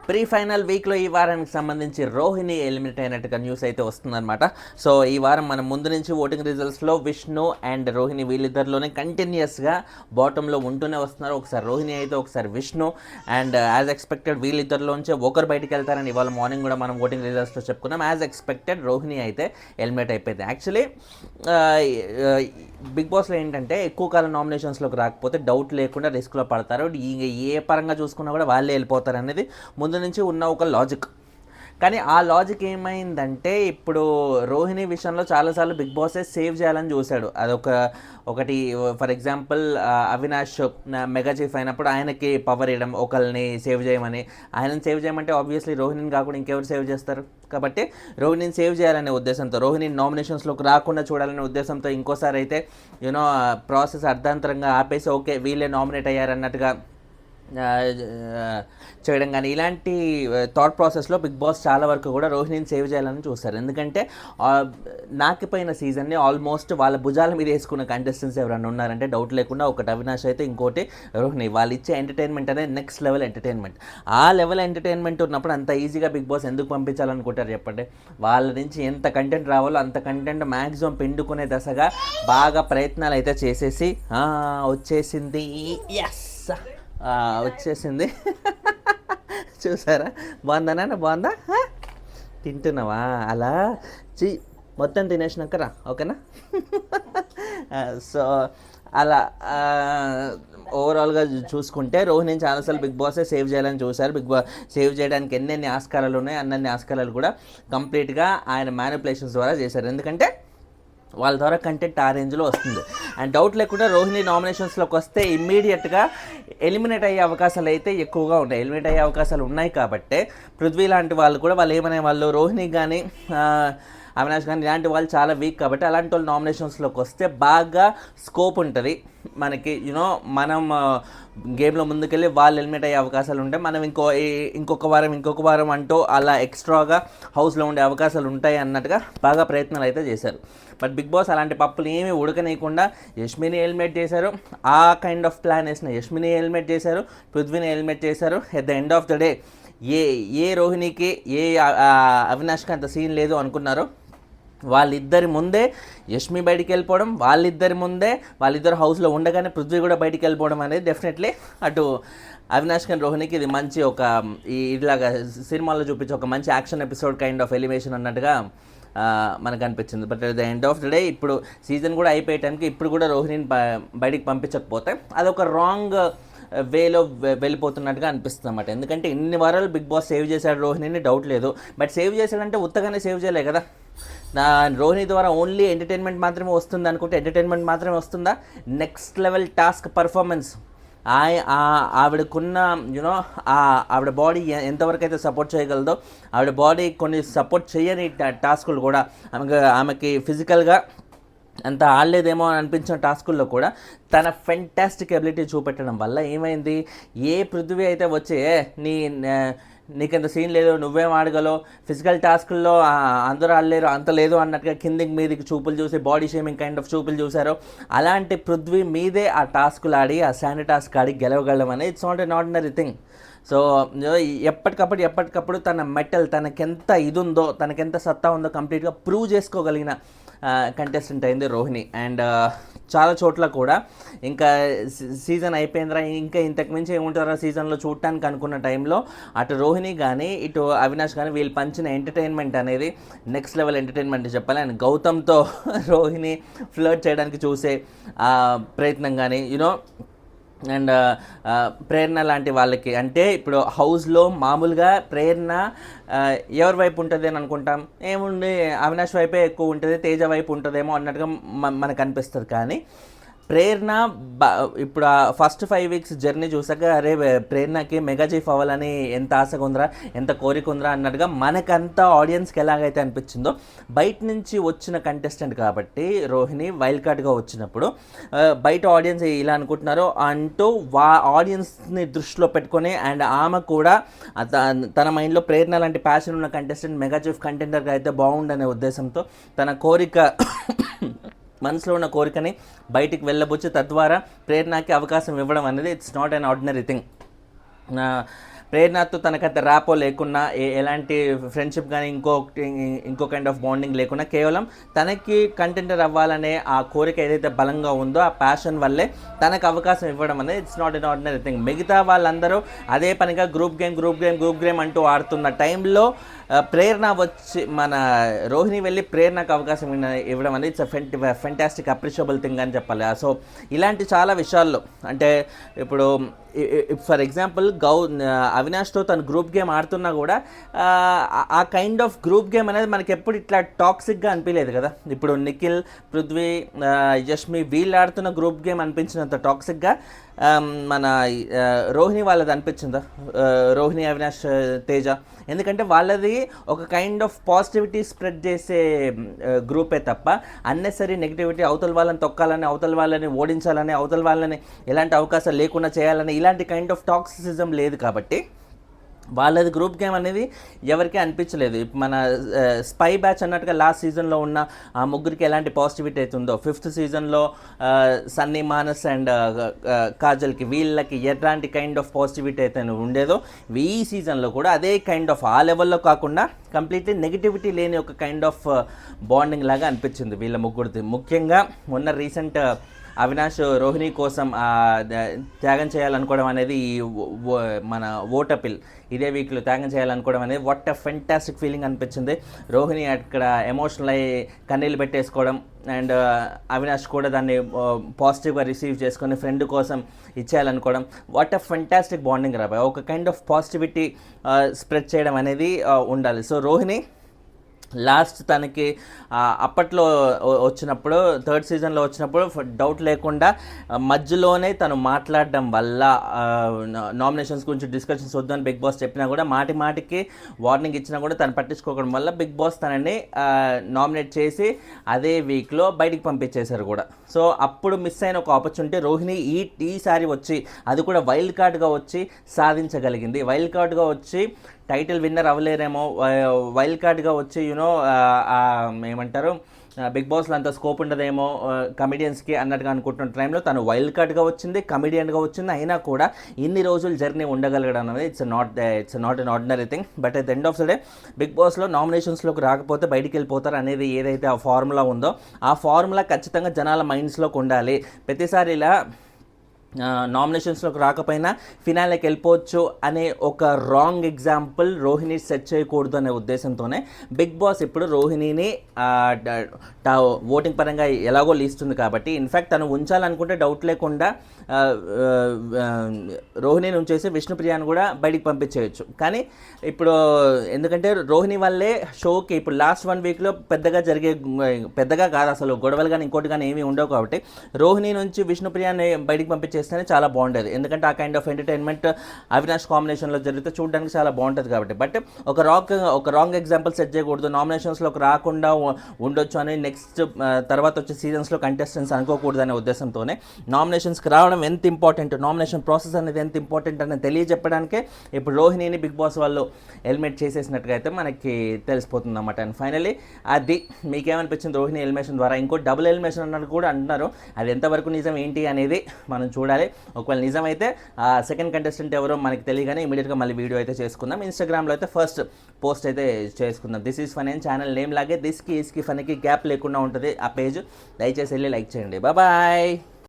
Pre final వీక్లో ఈ వారానికి సంబంధించి రోహిణి ఎలిమినేట్ అయినట్టుగా న్యూస్ అయితే వస్తుందన్నమాట. సో ఈ వారం మనం ముందు నుంచి ఓటింగ్ రిజల్ట్స్లో విష్ణు అండ్ రోహిణి వీళ్ళిద్దరిలోనే కంటిన్యూస్గా బాటంలో ఉంటూనే వస్తున్నారు. ఒకసారి రోహిణి అయితే ఒకసారి విష్ణు. అండ్ యాజ్ ఎక్స్పెక్టెడ్ వీళ్ళిద్దరిలోంచి ఒకరు బయటికి వెళ్తారని ఇవాళ మార్నింగ్ కూడా మనం ఓటింగ్ రిజల్ట్స్లో చెప్పుకున్నాం. యాజ్ ఎక్స్పెక్టెడ్ రోహిణి అయితే ఎలిమినేట్ అయిపోయింది. యాక్చువల్లీ బిగ్ బాస్లో ఏంటంటే ఎక్కువ కాలం నామినేషన్స్లోకి రాకపోతే డౌట్ లేకుండా రిస్క్లో పడతారు. ఏ పరంగా చూసుకున్నా కూడా వాళ్ళే వెళ్ళిపోతారు అనేది ముందు నుంచి ఉన్న ఒక లాజిక్. కానీ ఆ లాజిక్ ఏమైందంటే ఇప్పుడు రోహిణి విషయంలో చాలాసార్లు బిగ్ బాసే సేవ్ చేయాలని చూశాడు. ఒకటి for example Avinash mega chief అయినప్పుడు ఆయనకి పవర్ ఇవ్వడం, ఒకరిని సేవ్ చేయమని. ఆయనని సేవ్ చేయమంటే ఆబ్వియస్లీ రోహిణిని కాకుండా ఇంకెవరు సేవ్ చేస్తారు? కాబట్టి రోహిణిని సేవ్ చేయాలనే ఉద్దేశంతో, రోహిణిని నామినేషన్స్లోకి రాకుండా చూడాలనే ఉద్దేశంతో ఇంకోసారి అయితే ప్రాసెస్ అర్ధాంతరంగా ఆపేసి ఓకే వీళ్ళే నామినేట్ అయ్యారన్నట్టుగా చేయడం కానీ ఇలాంటి థాట్ ప్రాసెస్లో బిగ్ బాస్ చాలా వరకు కూడా రోహిణిని సేవ్ చేయాలని చూస్తారు. ఎందుకంటే నాకిపోయిన సీజన్ని ఆల్మోస్ట్ వాళ్ళ భుజాల మీద వేసుకున్న కంటెస్టెంట్స్ ఎవరైనా ఉన్నారంటే డౌట్ లేకుండా ఒకటి అవినాష్ అయితే, ఇంకోటి రోహిణి. వాళ్ళు ఇచ్చే ఎంటర్టైన్మెంట్ అనేది నెక్స్ట్ లెవెల్ ఎంటర్టైన్మెంట్. ఆ లెవెల్ ఎంటర్టైన్మెంట్ ఉన్నప్పుడు అంత ఈజీగా బిగ్ బాస్ ఎందుకు పంపించాలనుకుంటారు చెప్పండి? వాళ్ళ నుంచి ఎంత కంటెంట్ రావాలో అంత కంటెంట్ మ్యాక్సిమం పిండుకునే దశగా బాగా ప్రయత్నాలు అయితే చేసేసి వచ్చేసింది. ఎస్ వచ్చేసింది. చూసారా? బాగుందా? బాగుందా? తింటున్నావా? అలా మొత్తం తినేసినాక రా, ఓకేనా? సో అలా ఓవరాల్గా చూసుకుంటే రోహిణిని చాలాసార్లు బిగ్ బాసే సేవ్ చేయాలని చూశారు. బిగ్ బాస్ సేవ్ చేయడానికి ఎన్నెన్ని ఆస్కారాలు ఉన్నాయి అన్నన్ని ఆస్కారాలు కూడా కంప్లీట్గా ఆయన మ్యానిపులేషన్స్ ద్వారా చేశారు. ఎందుకంటే వాళ్ళ ద్వారా కంటెంట్ ఆ రేంజ్లో వస్తుంది. అండ్ డౌట్ లేకుండా రోహిణి నామినేషన్స్లోకి వస్తే ఇమ్మీడియట్గా ఎలిమినేట్ అయ్యే అవకాశాలు అయితే ఎక్కువగా ఉంటాయి. ఎలిమినేట్ అయ్యే అవకాశాలు ఉన్నాయి కాబట్టే పృథ్వీ లాంటి వాళ్ళు కూడా వాళ్ళు ఏమనే వాళ్ళు రోహిణి కానీ అవినాష్ కానీ ఇలాంటి వాళ్ళు చాలా వీక్ కాబట్టి అలాంటి వాళ్ళు నామినేషన్స్లోకి వస్తే బాగా స్కోప్ ఉంటుంది మనకి. మనం గేమ్లో ముందుకెళ్ళి వాళ్ళు ఎలిమినేట్ అయ్యే అవకాశాలు ఉంటాయి. మనం ఇంకొక వారం అంటూ అలా ఎక్స్ట్రాగా హౌస్లో ఉండే అవకాశాలు ఉంటాయి అన్నట్టుగా బాగా ప్రయత్నాలు అయితే చేశారు. బట్ బిగ్ బాస్ అలాంటి పప్పులు ఏమీ ఉడకనీయకుండా యష్మిని ఎలిమినేట్ చేశారు. ఆ కైండ్ ఆఫ్ ప్లాన్ వేసిన యష్మిని ఎలిమినేట్ చేశారు, పృథ్వీని ఎలిమినేట్ చేశారు. At the end of the day ఏ రోహిణికి అవినాష్కి అంత సీన్ లేదు అనుకున్నారో వాళ్ళిద్దరి ముందే యష్మి బయటికి వెళ్ళిపోవడం, వాళ్ళిద్దరు హౌస్లో ఉండగానే పృథ్వీ కూడా బయటికి వెళ్ళిపోవడం అనేది డెఫినెట్లీ అటు అవినాష్ కానీ రోహిణికి ఇది మంచి ఒక ఇలాగా సినిమాలో చూపించే ఒక మంచి action episode kind of elevation అన్నట్టుగా మనకు అనిపించింది. But at the end of the day ఇప్పుడు సీజన్ కూడా అయిపోయే టైంకి ఇప్పుడు కూడా రోహిణిని బయటికి పంపించకపోతే అదొక రాంగ్ వేలో వెళ్ళిపోతున్నట్టుగా అనిపిస్తుంది అన్నమాట. ఎందుకంటే ఇన్ని వారాలు బిగ్ బాస్ సేవ్ చేశాడు రోహిణిని, డౌట్ లేదు. బట్ సేవ్ చేశాడంటే ఉత్తగానే సేవ్ చేయలే కదా. రోహిణి ద్వారా ఓన్లీ ఎంటర్టైన్మెంట్ మాత్రమే వస్తుంది అనుకుంటే ఎంటర్టైన్మెంట్ మాత్రమే వస్తుందా? నెక్స్ట్ లెవెల్ టాస్క్ పర్ఫార్మెన్స్ ఆవిడకున్న ఆవిడ బాడీ ఎంతవరకు అయితే సపోర్ట్ చేయగలదో, ఆవిడ బాడీ కొన్ని సపోర్ట్ చేయని టాస్కులు కూడా ఆమెకి ఫిజికల్గా అంత ఆడలేదేమో అని అనిపించిన టాస్కుల్లో కూడా తన ఫెంటాస్టిక్ ఎబిలిటీ చూపెట్టడం వల్ల ఏమైంది? ఏ పృథ్వీ అయితే వచ్చే నీకెంత సీన్ లేదు, నువ్వేం ఆడగలవు, ఫిజికల్ టాస్కుల్లో అందరూ ఆడలేరు, అంత లేదు అన్నట్టుగా కిందికి మీదికి చూపులు చూసి బాడీ షేమింగ్ కైండ్ ఆఫ్ చూపులు చూశారు. అలాంటి పృథ్వీ మీదే ఆ టాస్కులు ఆడి, ఆ శాండ్ టాస్క్ ఆడి గెలవగలం అనేది it's not an ordinary thing. So ఎప్పటికప్పుడు తన మెటల్, తనకెంత ఇది ఉందో, తనకెంత సత్తా ఉందో కంప్లీట్గా ప్రూవ్ చేసుకోగలిగిన కంటెస్టెంట్ అయింది రోహిణి. అండ్ చాలా చోట్ల కూడా ఇంకా సీజన్ అయిపోయిందిరా, ఇంకా ఇంతకు మించి ఏముంటారా సీజన్లో చూడటానికి అనుకున్న టైంలో అటు రోహిణి కానీ ఇటు అవినాష్ కానీ వీళ్ళు పంచిన ఎంటర్టైన్మెంట్ అనేది నెక్స్ట్ లెవెల్ ఎంటర్టైన్మెంట్ చెప్పాలి. అండ్ గౌతమ్తో రోహిణి ఫ్లర్ట్ చేయడానికి చూసే ప్రయత్నం కానీ అండ్ ప్రేరణ లాంటి వాళ్ళకి, అంటే ఇప్పుడు హౌస్లో మామూలుగా ప్రేరణ ఎవరి వైపు ఉంటుంది అని అనుకుంటాం, ఏముంది అవినాష్ వైపే ఎక్కువ ఉంటుంది, తేజ వైపు ఉంటుందేమో అన్నట్టుగా మనకు అనిపిస్తుంది. కానీ ప్రేరణ ఇప్పుడు ఫస్ట్ 5 వీక్స్ జర్నీ చూసాక అరే ప్రేరణకి మెగా చీఫ్ అవ్వాలని ఎంత ఆశగా ఉందిరా, ఎంత కోరిక ఉందిరా అన్నట్టుగా మనకంతా ఆడియన్స్కి ఎలాగైతే అనిపించిందో, బయట నుంచి వచ్చిన కంటెస్టెంట్ కాబట్టి రోహిణి వైల్డ్ కార్డ్గా వచ్చినప్పుడు బయట ఆడియన్స్ ఇలా అనుకుంటున్నారో అంటూ ఆడియన్స్ని దృష్టిలో పెట్టుకొని అండ్ ఆమె కూడా తన మైండ్లో ప్రేరణ లాంటి ప్యాషన్ ఉన్న కంటెస్టెంట్ మెగా చీఫ్ కంటెండర్గా అయితే బాగుండనే ఉద్దేశంతో తన కోరిక మనసులో ఉన్న కోరికని బయటికి వెళ్ళబుచ్చి తద్వారా ప్రేరణకి అవకాశం ఇవ్వడం అనేది it's not an ordinary thing. ప్రేరణతో తనకంత ర్యాపో లేకున్నా ఎలాంటి ఫ్రెండ్షిప్ కానీ ఇంకో కైండ్ ఆఫ్ బాండింగ్ లేకున్నా కేవలం తనకి కంటెంటర్ అవ్వాలనే ఆ కోరిక ఏదైతే బలంగా ఉందో ఆ ప్యాషన్ వల్లే తనకు అవకాశం ఇవ్వడం అనేది it's not an ordinary thing. మిగతా వాళ్ళందరూ అదే పనిగా గ్రూప్ గేమ్ అంటూ ఆడుతున్న టైంలో ప్రేరణ వచ్చి మన రోహిణి వెళ్ళి ప్రేరణకు అవకాశం ఇవ్వడం అనేది ఇట్స్ ఫెంటాస్టిక్ అప్రిషియబుల్ థింగ్ అని చెప్పాలి. సో ఇలాంటి చాలా విషయాల్లో అంటే ఇప్పుడు ఫర్ ఎగ్జాంపుల్ అవినాష్తో తను గ్రూప్ గేమ్ ఆడుతున్నా కూడా ఆ కైండ్ ఆఫ్ గ్రూప్ గేమ్ అనేది మనకి ఎప్పుడు ఇట్లా టాక్సిక్గా అనిపించలేదు కదా. ఇప్పుడు నిఖిల్, పృథ్వీ, యష్మి వీళ్ళు ఆడుతున్న గ్రూప్ గేమ్ అనిపించినంత టాక్సిక్గా మన రోహిణి వాళ్ళది అనిపించిందా, రోహిణి, అవినాష్, తేజ? ఎందుకంటే వాళ్ళది ఒక కైండ్ ఆఫ్ పాజిటివిటీ స్ప్రెడ్ చేసే గ్రూపే తప్ప అన్నెసరీ నెగిటివిటీ, అవతల వాళ్ళని తొక్కాలని, అవతల వాళ్ళని ఓడించాలని, అవతల వాళ్ళని ఎలాంటి అవకాశాలు లేకుండా చేయాలని ఇలాంటి కైండ్ ఆఫ్ టాక్సిసిజం లేదు. కాబట్టి వాళ్ళది గ్రూప్ గేమ్ అనేది ఎవరికీ అనిపించలేదు. మన స్పై బ్యాచ్ అన్నట్టుగా లాస్ట్ సీజన్లో ఉన్న ఆ ముగ్గురికి ఎలాంటి పాజిటివిటీ అవుతుందో, 5th సీజన్లో సన్నీ, మానస్ అండ్ కాజల్కి వీళ్ళకి ఎలాంటి కైండ్ ఆఫ్ పాజిటివిటీ అయితే ఉండేదో ఈ సీజన్లో కూడా అదే కైండ్ ఆఫ్ ఆ లెవెల్లో కాకుండా కంప్లీట్లీ నెగిటివిటీ లేని ఒక కైండ్ ఆఫ్ బాండింగ్ లాగా అనిపించింది వీళ్ళ ముగ్గురిది. ముఖ్యంగా మొన్న రీసెంట్ అవినాష్ రోహిణి కోసం త్యాగం చేయాలనుకోవడం అనేది మన ఓట్ అపీల్ ఇదే వీక్లో త్యాగం చేయాలనుకోవడం అనేది వాట్ ఎ ఫెంటాస్టిక్ ఫీలింగ్ అనిపించింది. రోహిణి అక్కడ ఎమోషనల్ అయ్యి కన్నీళ్ళు పెట్టేసుకోవడం అండ్ అవినాష్ కూడా దాన్ని పాజిటివ్గా రిసీవ్ చేసుకొని ఫ్రెండ్ కోసం ఇచ్చేయాలనుకోవడం వాట్ ఎ ఫెంటాస్టిక్ బాండింగ్ రాబాయ్. ఒక కైండ్ ఆఫ్ పాజిటివిటీ స్ప్రెడ్ చేయడం అనేది ఉండాలి. సో రోహిణి లాస్ట్ తనకి అప్పట్లో వచ్చినప్పుడు 3rd సీజన్లో వచ్చినప్పుడు డౌట్ లేకుండా మధ్యలోనే తను మాట్లాడడం వల్ల నామినేషన్స్ గురించి డిస్కషన్స్ వద్దని బిగ్ బాస్ చెప్పినా కూడా మాటికి వార్నింగ్ ఇచ్చినా కూడా తను పట్టించుకోవడం వల్ల బిగ్ బాస్ తనని నామినేట్ చేసి అదే వీక్లో బయటికి పంపించేశారు కూడా. సో అప్పుడు మిస్ అయిన ఒక ఆపర్చునిటీ రోహిణి ఈసారి వచ్చి అది కూడా వైల్డ్ కార్డ్గా వచ్చి సాధించగలిగింది. వైల్డ్ కార్డ్గా వచ్చి టైటిల్ విన్నర్ అవ్వలేరేమో, వైల్డ్ కార్డ్గా వచ్చి ఏమంటారు బిగ్ బాస్లో అంత స్కోప్ ఉండదేమో కమెడియన్స్కి అన్నట్టుగా అనుకుంటున్న టైంలో తను వైల్డ్ కార్డ్గా వచ్చింది, కమెడియన్గా వచ్చింది. అయినా కూడా ఇన్ని రోజులు జర్నీ ఉండగలగడం అనేది it's not an ordinary thing. But at the end of the day big బాస్లో నామినేషన్స్లోకి రాకపోతే బయటికి వెళ్ళిపోతారు అనేది ఏదైతే ఆ ఫార్ములా ఉందో ఆ ఫార్ములా ఖచ్చితంగా జనాల మైండ్స్లోకి ఉండాలి. ప్రతిసారి ఇలా నామినేషన్స్లోకి రాకపోయినా ఫినాలేకి వెళ్ళిపోవచ్చు అనే ఒక రాంగ్ ఎగ్జాంపుల్ రోహిణి సెట్ చేయకూడదు అనే ఉద్దేశంతోనే బిగ్ బాస్ ఇప్పుడు రోహిణిని ఓటింగ్ పరంగా ఎలాగో లీస్తుంది కాబట్టి ఇన్ఫ్యాక్ట్ తను ఉంచాలనుకుంటే డౌట్ లేకుండా రోహిణిని ఉంచేసి విష్ణుప్రియాని కూడా బయటికి పంపించేయచ్చు. కానీ ఇప్పుడు ఎందుకంటే రోహిణి వల్లే షోకి ఇప్పుడు లాస్ట్ 1 వీక్లో పెద్దగా కాదు అసలు గొడవలు కానీ ఇంకోటి కానీ ఏమీ ఉండవు. కాబట్టి రోహిణి నుంచి విష్ణుప్రియాని బయటికి పంపించేస్తేనే చాలా బాగుంటుంది. ఎందుకంటే ఆ కైండ్ ఆఫ్ ఎంటర్టైన్మెంట్ అవినాష్ కాంబినేషన్లో జరిగితే చూడడానికి చాలా బాగుంటుంది కాబట్టి. బట్ ఒక రాంగ్ ఎగ్జాంపుల్ సెట్ చేయకూడదు, నామినేషన్స్లోకి రాకుండా ఉండొచ్చు అని నెక్స్ట్ తర్వాత వచ్చే సీజన్స్లో కంటెస్టెంట్స్ అనుకోకూడదు అనే ఉద్దేశంతోనే నామినేషన్స్కి రావడం ఎంత ఇంపార్టెంట్, నామినేషన్ ప్రాసెస్ అనేది ఎంత ఇంపార్టెంట్ అని తెలియజెప్పడానికే ఇప్పుడు రోహిణిని బిగ్ బాస్ వాళ్ళు ఎలిమినేట్ చేసేసినట్టుగా అయితే మనకి తెలిసిపోతుంది అన్నమాట. అండ్ ఫైనలీ అది మీకేమనిపించింది రోహిణి ఎలిమినేషన్ ద్వారా? ఇంకో డబుల్ ఎలిమినేషన్ అన్నట్టు కూడా అంటున్నారు. అది ఎంతవరకు నిజం ఏంటి అనేది మనం చూడాలి. ఒకవేళ నిజమైతే సెకండ్ కంటెస్టెంట్ ఎవరో మనకి తెలియగానే ఇమీడియట్గా మళ్ళీ వీడియో అయితే చేసుకుందాం. ఇన్స్టాగ్రామ్లో అయితే ఫస్ట్ పోస్ట్ అయితే చేసుకుందాం. This is fun and channel name లాగే దిస్కి ఈస్కి ఫన్కి గ్యాప్ లేకుండా ఉంటుంది ఆ పేజ్. దయచేసి వెళ్ళి లైక్ చేయండి. బాయ్.